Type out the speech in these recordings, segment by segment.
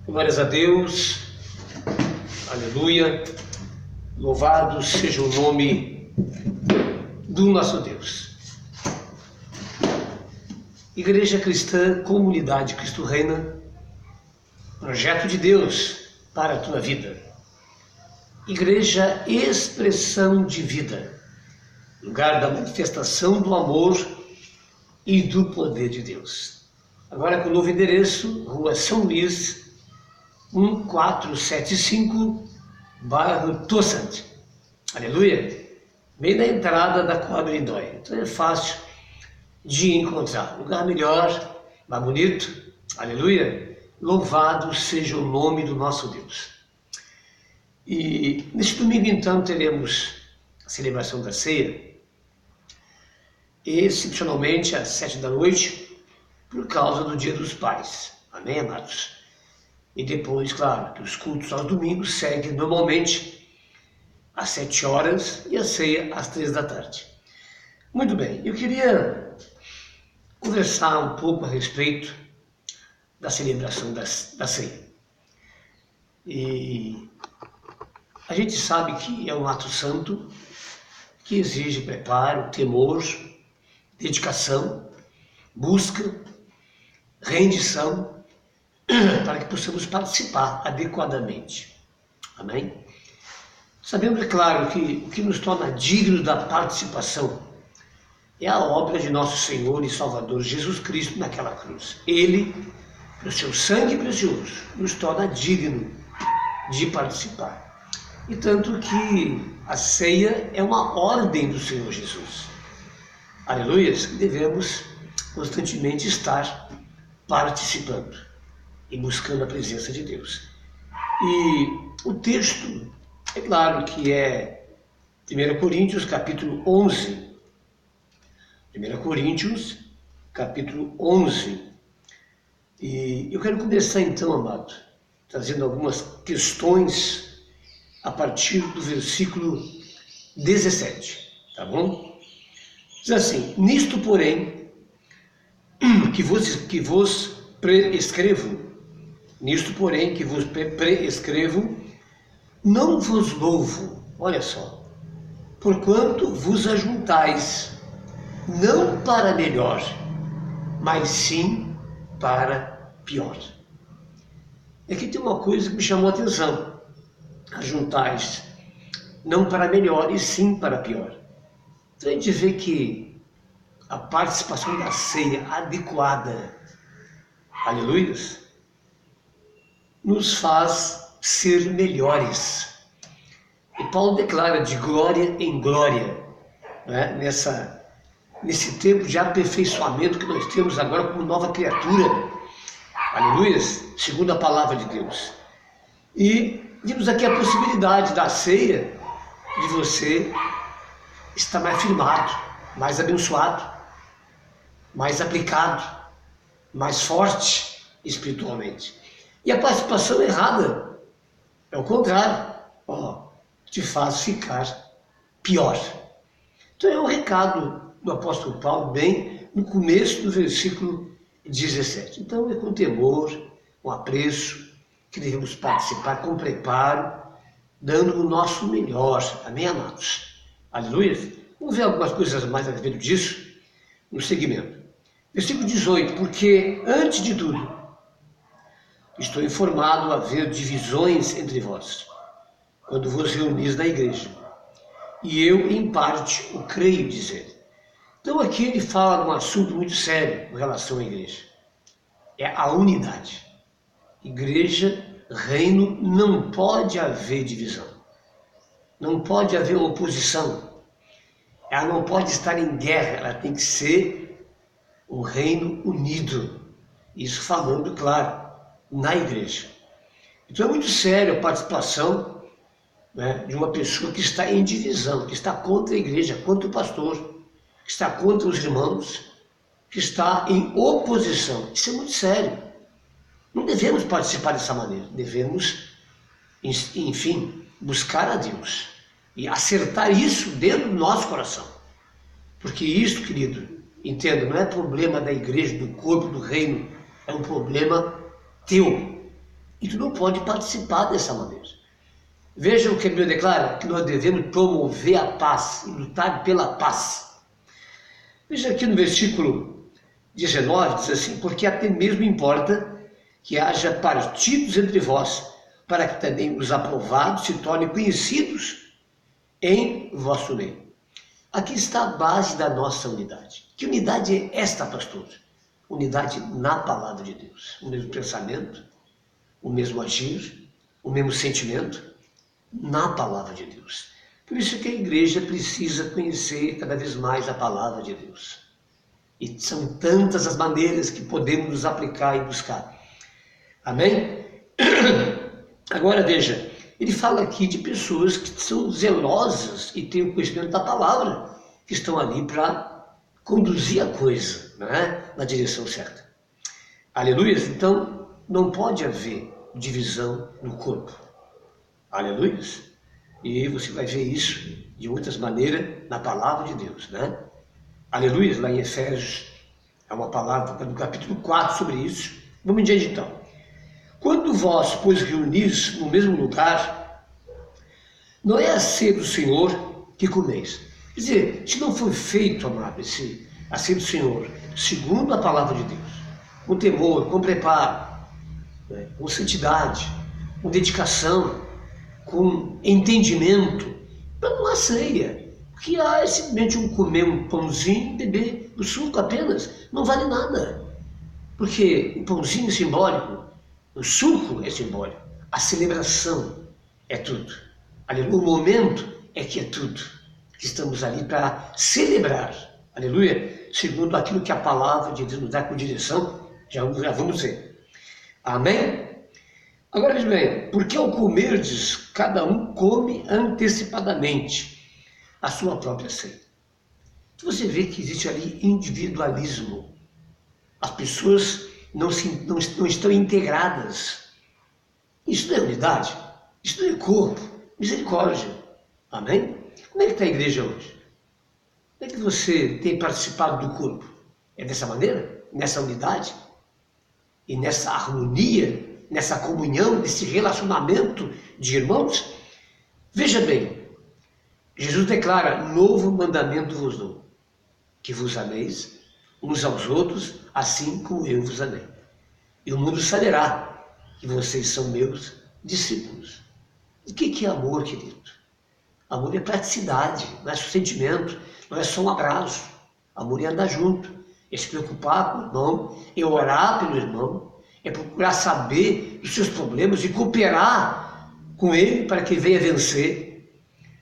Glórias a Deus, aleluia, louvado seja o nome do nosso Deus. Igreja Cristã, Comunidade Cristo Reina, projeto de Deus para a tua vida. Igreja Expressão de Vida, lugar da manifestação do amor e do poder de Deus. Agora com o novo endereço, Rua São Luís, 1475, bairro Tossant. Aleluia! Bem na entrada da Coab Lindóia. Então é fácil de encontrar. Lugar melhor, mais bonito. Aleluia! Louvado seja o nome do nosso Deus. E neste domingo então teremos a celebração da ceia, excepcionalmente às 7 da noite, por causa do Dia dos Pais. Amém, amados? E depois, claro, que os cultos aos domingos seguem normalmente às 7 horas e a ceia às 3 da tarde. Muito bem, eu queria conversar um pouco a respeito da celebração da ceia. E a gente sabe que é um ato santo que exige preparo, temor, dedicação, busca, rendição, para que possamos participar adequadamente. Amém? Sabemos, é claro, que o que nos torna dignos da participação é a obra de nosso Senhor e Salvador Jesus Cristo naquela cruz. Ele, pelo seu sangue precioso, nos torna digno de participar. E tanto que a ceia é uma ordem do Senhor Jesus. Aleluia! Que devemos constantemente estar participando e buscando a presença de Deus. E o texto, é claro que é 1 Coríntios capítulo 11. 1 Coríntios capítulo 11. E eu quero começar então, amado, trazendo algumas questões a partir do versículo 17, tá bom? Diz assim: nisto, porém, que vos preescrevo, nisto, porém, que vos preescrevo, não vos louvo, olha só, porquanto vos ajuntais, não para melhor, mas sim para pior. Aqui tem uma coisa que me chamou a atenção: ajuntais, não para melhor, e sim para pior. Então a gente vê que a participação da ceia adequada, aleluia, nos faz ser melhores. E Paulo declara de glória em glória, né? Nesse tempo de aperfeiçoamento que nós temos agora como nova criatura, aleluia, segundo a palavra de Deus. E vimos aqui a possibilidade da ceia de você estar mais firmado, mais abençoado, mais aplicado, mais forte espiritualmente. E a participação errada é o contrário, te faz ficar pior. Então é um recado do apóstolo Paulo, bem no começo do versículo 17. Então é com temor, com apreço, que devemos participar com preparo, dando o nosso melhor. Amém, amados? Aleluia? Vamos ver algumas coisas mais a respeito disso no segmento. Versículo 18: porque antes de tudo, estou informado haver divisões entre vós, quando vos reunis na igreja, e eu, em parte, o creio dizer. Então aqui ele fala de um assunto muito sério com relação à igreja. É a unidade. Igreja, reino, não pode haver divisão. Não pode haver oposição. Ela não pode estar em guerra, ela tem que ser o reino unido. Isso falando, claro, na igreja. Então é muito sério a participação, né, de uma pessoa que está em divisão, que está contra a igreja, contra o pastor, que está contra os irmãos, que está em oposição. Isso é muito sério. Não devemos participar dessa maneira. Devemos, enfim, buscar a Deus e acertar isso dentro do nosso coração. Porque isso, querido, entenda, não é problema da igreja, do corpo, do reino, é um problema teu. E tu não pode participar dessa maneira. Veja o que a Bíblia declara, que nós devemos promover a paz e lutar pela paz. Veja aqui no versículo 19, diz assim, porque até mesmo importa que haja partidos entre vós, para que também os aprovados se tornem conhecidos em vosso meio. Aqui está a base da nossa unidade. Que unidade é esta, pastor? Unidade na palavra de Deus. O mesmo pensamento, o mesmo agir, o mesmo sentimento na palavra de Deus. Por isso que a igreja precisa conhecer cada vez mais a palavra de Deus. E são tantas as maneiras que podemos nos aplicar e buscar. Amém? Agora veja, ele fala aqui de pessoas que são zelosas e têm o conhecimento da palavra, que estão ali para conduzir a coisa, né, na direção certa. Aleluia? Então, não pode haver divisão no corpo. Aleluia? E você vai ver isso de muitas maneiras na palavra de Deus, né? Aleluia? Lá em Efésios, é uma palavra no capítulo 4 sobre isso. Vamos em diante então. Quando vós, pois, reunis no mesmo lugar, não é a ceia do Senhor que comeis. Quer dizer, se não for feito, amado, a ceia do Senhor, segundo a palavra de Deus, com temor, com preparo, né, com santidade, com dedicação, com entendimento, para não há ceia. Porque é simplesmente comer um pãozinho, beber o suco apenas, não vale nada. Porque o pãozinho é simbólico, o suco é simbólico, a celebração é tudo. Aleluia. O momento é que é tudo. Estamos ali para celebrar, aleluia, segundo aquilo que a palavra de Deus nos dá com direção, já vamos ver. Amém? Agora veja bem, porque ao comerdes, cada um come antecipadamente a sua própria ceia. Então você vê que existe ali individualismo. As pessoas não estão integradas. Isso não é unidade, isso não é corpo, misericórdia. Amém? Como é que está a igreja hoje? Como é que você tem participado do corpo? É dessa maneira? Nessa unidade? E nessa harmonia? Nessa comunhão, nesse relacionamento de irmãos? Veja bem, Jesus declara, novo mandamento vos dou, que vos ameis uns aos outros, assim como eu vos amei. E o mundo saberá que vocês são meus discípulos. O que é amor, querido? Amor é praticidade, não é só sentimento, não é só um abraço. Amor é andar junto, é se preocupar com o irmão, é orar pelo irmão, é procurar saber dos seus problemas e cooperar com ele para que venha vencer.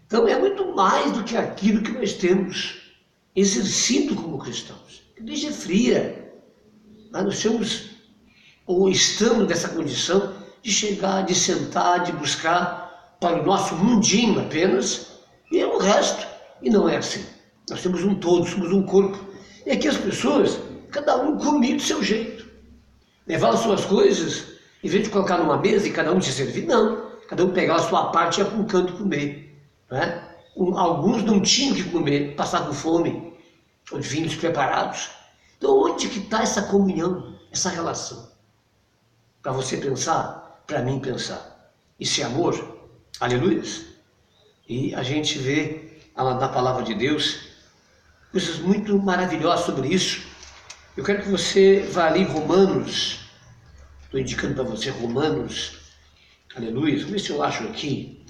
Então é muito mais do que aquilo que nós temos exercido como cristãos. A igreja é fria. Nós temos, ou estamos nessa condição de chegar, de sentar, de buscar para o nosso mundinho apenas, e é o resto. E não é assim. Nós temos um todo, somos um corpo. E aqui as pessoas, cada um comia do seu jeito. Levar as suas coisas, em vez de colocar numa mesa e cada um se servir, não. Cada um pegava a sua parte e ia para um canto comer. Né? Alguns não tinham que comer, passavam fome, os vinhos preparados. Então onde que está essa comunhão, essa relação? Para você pensar, para mim pensar. Isso é amor? Aleluia. E a gente vê na palavra de Deus coisas muito maravilhosas sobre isso. Eu quero que você vá ali em Romanos, estou indicando para você Romanos, aleluia, vamos ver se eu acho aqui,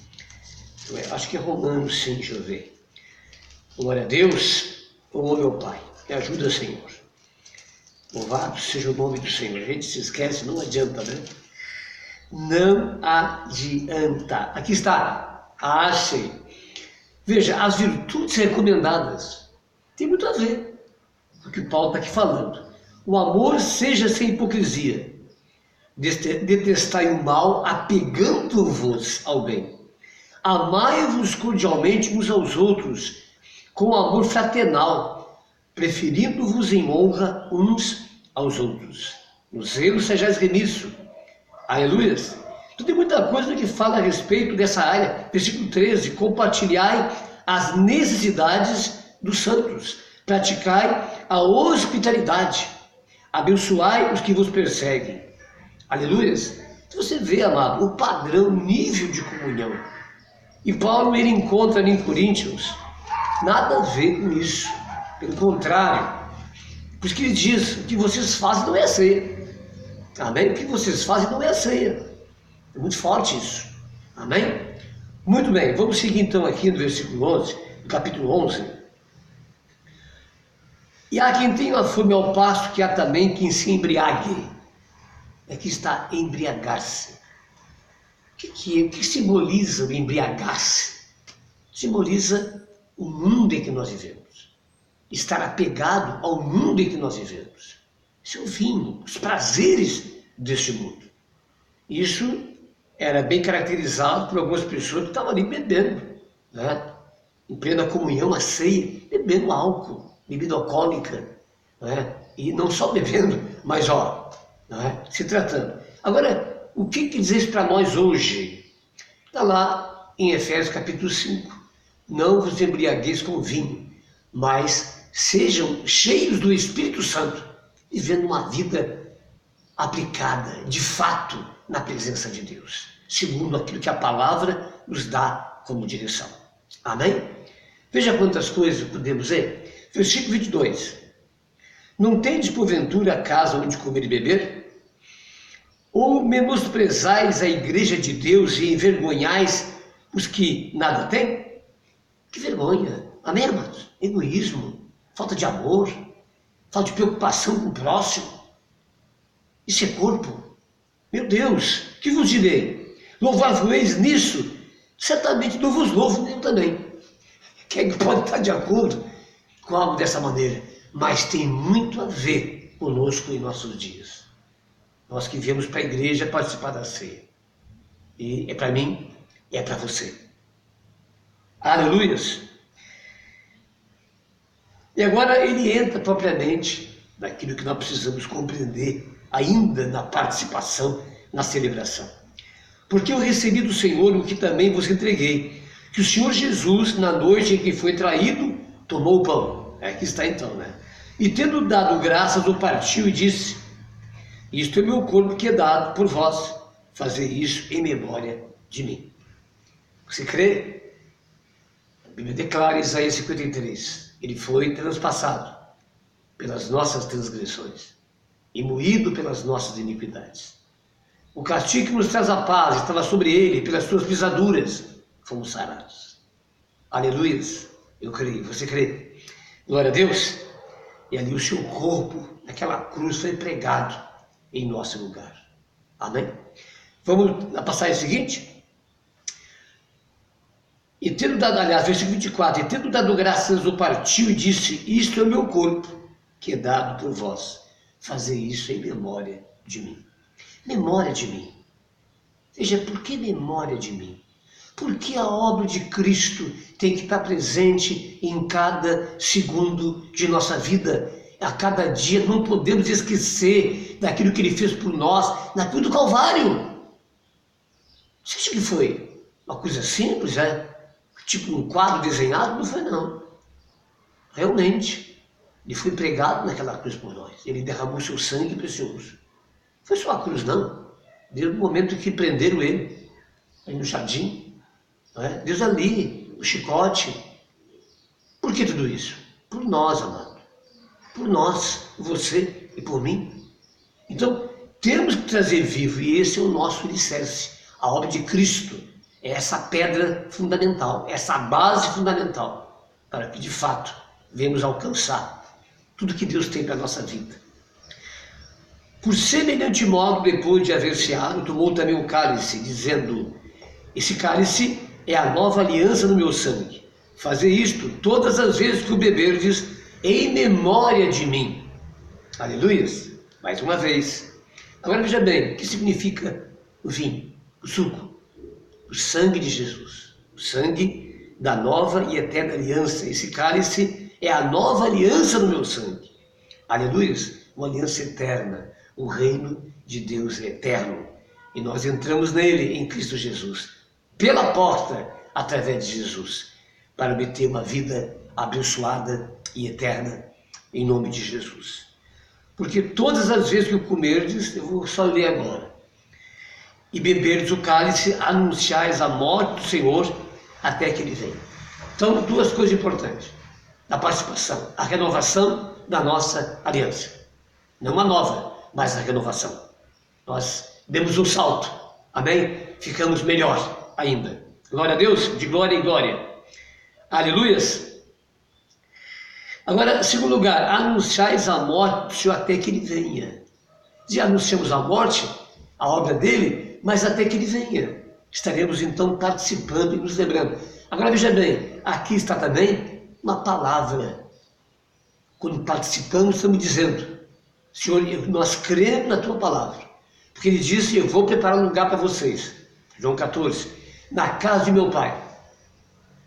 acho que é Romanos sim, deixa eu ver. Glória a Deus, oh meu Pai, me ajuda, Senhor. Louvado seja o nome do Senhor. A gente se esquece, não adianta, né? Não adianta. Aqui está, achei. Veja, as virtudes recomendadas, tem muito a ver. O que o Paulo está aqui falando. O amor seja sem hipocrisia. Detestai o mal, apegando-vos ao bem. Amai-vos cordialmente uns aos outros, com amor fraternal, preferindo-vos em honra uns aos outros. No zelo sejais remisso. Aleluia. Então tem muita coisa que fala a respeito dessa área. Versículo 13, compartilhai as necessidades dos santos. Praticai a hospitalidade, abençoai os que vos perseguem. Aleluia. Você vê, amado, o padrão, o nível de comunhão. E Paulo, ele encontra ali em Coríntios nada a ver com isso. Pelo contrário, por isso que ele diz: o que vocês fazem não é a ceia. Amém? O que vocês fazem não é a ceia. É muito forte isso. Amém? Muito bem, vamos seguir então aqui no versículo 11, no capítulo 11. E há quem tenha a fome ao passo que há também quem se embriague. Aqui está embriagar-se. O que simboliza o embriagar-se? Simboliza o mundo em que nós vivemos. Estar apegado ao mundo em que nós vivemos. Esse é o vinho, os prazeres deste mundo. Isso era bem caracterizado por algumas pessoas que estavam ali bebendo, né? Em plena comunhão, a ceia, bebendo álcool, bebida alcoólica, né? E não só bebendo, mas né? Se tratando. Agora, o que diz isso para nós hoje? Está lá em Efésios capítulo 5. Não vos embriagueis com vinho, mas sejam cheios do Espírito Santo, vivendo uma vida aplicada, de fato, na presença de Deus, segundo aquilo que a palavra nos dá como direção. Amém? Veja quantas coisas podemos ver. Versículo 22. Não tendes porventura casa onde comer e beber? Ou menosprezais a igreja de Deus e envergonhais os que nada têm? Que vergonha! Amém, irmãos? Egoísmo, falta de amor, falta de preocupação com o próximo. Isso é corpo. Meu Deus, que vos direi? Louvar-vos nisso? Certamente não vos louvo eu também. Quem pode estar de acordo com algo dessa maneira? Mas tem muito a ver conosco em nossos dias. Nós que viemos para a igreja participar da ceia. E é para mim, é para você. Aleluias! E agora ele entra propriamente naquilo que nós precisamos compreender ainda na participação, na celebração. Porque eu recebi do Senhor o que também vos entreguei, que o Senhor Jesus, na noite em que foi traído, tomou o pão. Aqui está então, né? E tendo dado graças, o partiu e disse: isto é meu corpo que é dado por vós, fazer isso em memória de mim. Você crê? A Bíblia declara em Isaías 53, ele foi transpassado pelas nossas transgressões e moído pelas nossas iniquidades. O castigo que nos traz a paz estava sobre ele, pelas suas pisaduras fomos sarados. Aleluias! Eu creio, você crê? Glória a Deus! E ali o seu corpo, naquela cruz, foi pregado em nosso lugar. Amém? Vamos na passagem seguinte? E tendo dado, aliás, versículo 24, e tendo dado graças, o partiu e disse: isto é o meu corpo, que é dado por vós. Fazer isso em memória de mim. Memória de mim. Veja, por que memória de mim? Porque a obra de Cristo tem que estar presente em cada segundo de nossa vida. A cada dia não podemos esquecer daquilo que Ele fez por nós na cruz do Calvário. Você acha que foi uma coisa simples, tipo um quadro desenhado? Não foi, não. Realmente, Ele foi pregado naquela cruz por nós. Ele derramou seu sangue precioso. Foi só a cruz, não. Desde o momento que prenderam Ele, aí no jardim, Deus ali, o chicote. Por que tudo isso? Por nós, amado. Por nós, você e por mim. Então, temos que trazer vivo, e esse é o nosso alicerce. A obra de Cristo é essa pedra fundamental, essa base fundamental, para que de fato venhamos alcançar tudo que Deus tem para a nossa vida. Por semelhante modo, depois de haver ceado, tomou também o cálice, dizendo: esse cálice é a nova aliança no meu sangue. Fazer isto todas as vezes que o beberdes, em memória de mim. Aleluias! Mais uma vez. Agora veja bem, o que significa o vinho, o suco? O sangue de Jesus, o sangue da nova e eterna aliança. Esse cálice é a nova aliança no meu sangue. Aleluias! Uma aliança eterna. O reino de Deus é eterno. E nós entramos nele, em Cristo Jesus, pela porta, através de Jesus, para obter uma vida abençoada e eterna, em nome de Jesus. Porque todas as vezes que o comerdes, eu vou só ler agora, e beberdes o cálice, anunciais a morte do Senhor até que ele venha. Então, duas coisas importantes da participação: a renovação da nossa aliança. Não uma nova, mas a renovação. Nós demos um salto, amém? Ficamos melhor ainda. Glória a Deus, de glória em glória. Aleluias. Agora, em segundo lugar, anunciais a morte do Senhor até que ele venha. Já anunciamos a morte, a obra dele, mas até que ele venha. Estaremos então participando e nos lembrando. Agora veja bem, aqui está também uma palavra. Quando participamos, estamos dizendo: Senhor, nós cremos na tua palavra. Porque ele disse: eu vou preparar um lugar para vocês. João 14. Na casa de meu pai.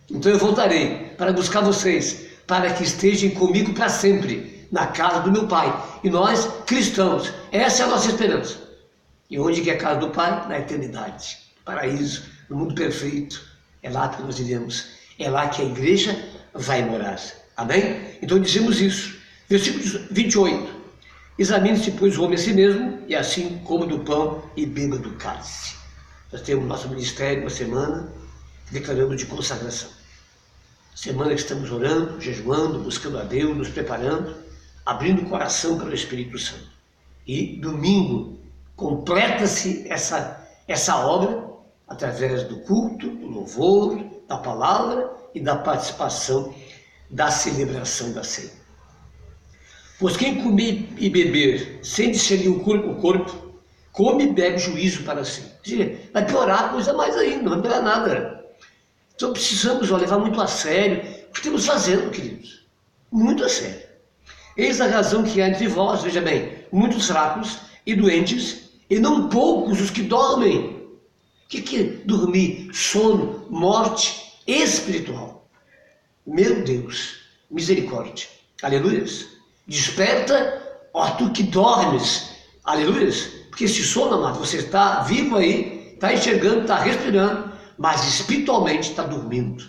Então eu voltarei para buscar vocês, para que estejam comigo para sempre, na casa do meu pai. E nós, cristãos, essa é a nossa esperança. E onde que é a casa do pai? Na eternidade. Paraíso, no mundo perfeito. É lá que nós iremos. É lá que a igreja vai morar. Amém? Então dizemos isso. Versículo 28. Examine-se, pois, o homem a si mesmo, e assim coma do pão e beba do cálice. Nós temos nosso ministério uma semana, declarando de consagração. Semana que estamos orando, jejuando, buscando a Deus, nos preparando, abrindo o coração para o Espírito Santo. E domingo completa-se essa obra através do culto, do louvor, da palavra e da participação da celebração da ceia. Pois quem comer e beber sem discernir o corpo, come e bebe juízo para si. Vai piorar a coisa mais ainda, não vai piorar nada. Então precisamos levar muito a sério o que estamos fazendo, queridos. Muito a sério. Eis a razão que há entre vós, veja bem, muitos fracos e doentes, e não poucos os que dormem. O que é dormir? Sono, morte espiritual. Meu Deus, misericórdia. Aleluias. Desperta, ó tu que dormes. Aleluias. Porque esse sono, amado, você está vivo aí, está enxergando, está respirando, mas espiritualmente está dormindo.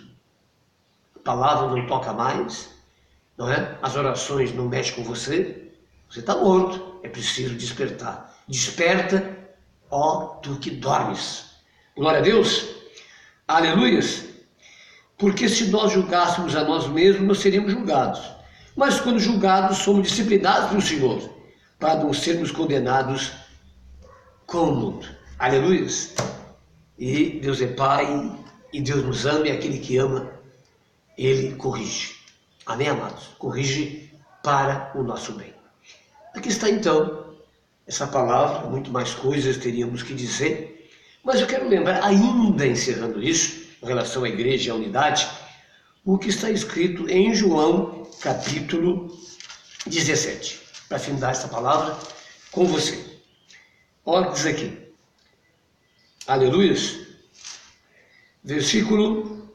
A palavra não toca mais, não é? As orações não mexem com você. Você está morto, é preciso despertar. Desperta, ó tu que dormes. Glória a Deus. Aleluias. Porque se nós julgássemos a nós mesmos, nós seríamos julgados. Mas quando julgados, somos disciplinados pelo Senhor, para não sermos condenados com o mundo. Aleluias. E Deus é Pai, e Deus nos ama, e aquele que ama, Ele corrige. Amém, amados? Corrige para o nosso bem. Aqui está então essa palavra, muito mais coisas teríamos que dizer, mas eu quero lembrar, ainda encerrando isso, em relação à igreja e à unidade, o que está escrito em João, capítulo 17. Para finalizar essa palavra com você. Olha, diz aqui. Aleluias. Versículo.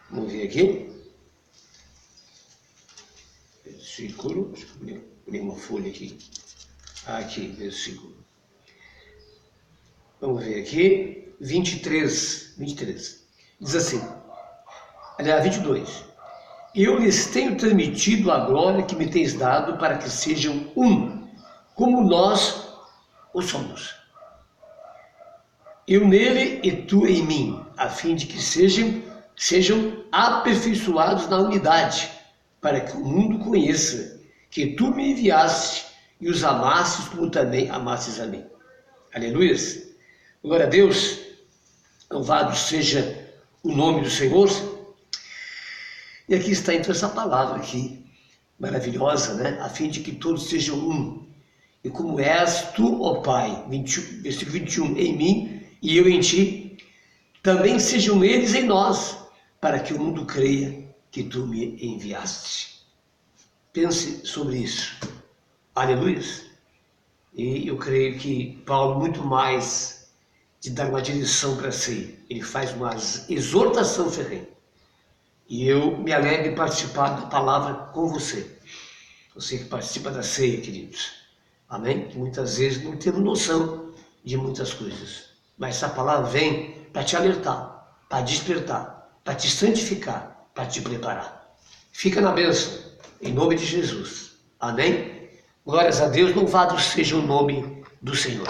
Vamos ver aqui. Versículo. Deixa eu abrir uma folha aqui. Aqui, versículo. Vamos ver aqui. 23. Diz assim. Aliás, 22. Eu lhes tenho transmitido a glória que me tens dado para que sejam um, como nós o somos. Eu nele e tu em mim, a fim de que sejam aperfeiçoados na unidade, para que o mundo conheça que tu me enviaste e os amastes como também amastes a mim. Aleluias. Glória a Deus. Louvado seja o nome do Senhor. E aqui está então essa palavra aqui, maravilhosa, né? A fim de que todos sejam um. E como és tu, ó Pai, versículo 21, em mim e eu em ti, também sejam eles em nós, para que o mundo creia que tu me enviaste. Pense sobre isso. Aleluia. E eu creio que Paulo, muito mais de dar uma direção para si, ele faz uma exortação ferrenha. E eu me alegro em participar da palavra com você. Você que participa da ceia, queridos. Amém? Que muitas vezes não temos noção de muitas coisas. Mas essa palavra vem para te alertar, para despertar, para te santificar, para te preparar. Fica na bênção, em nome de Jesus. Amém? Glórias a Deus, louvado seja o nome do Senhor.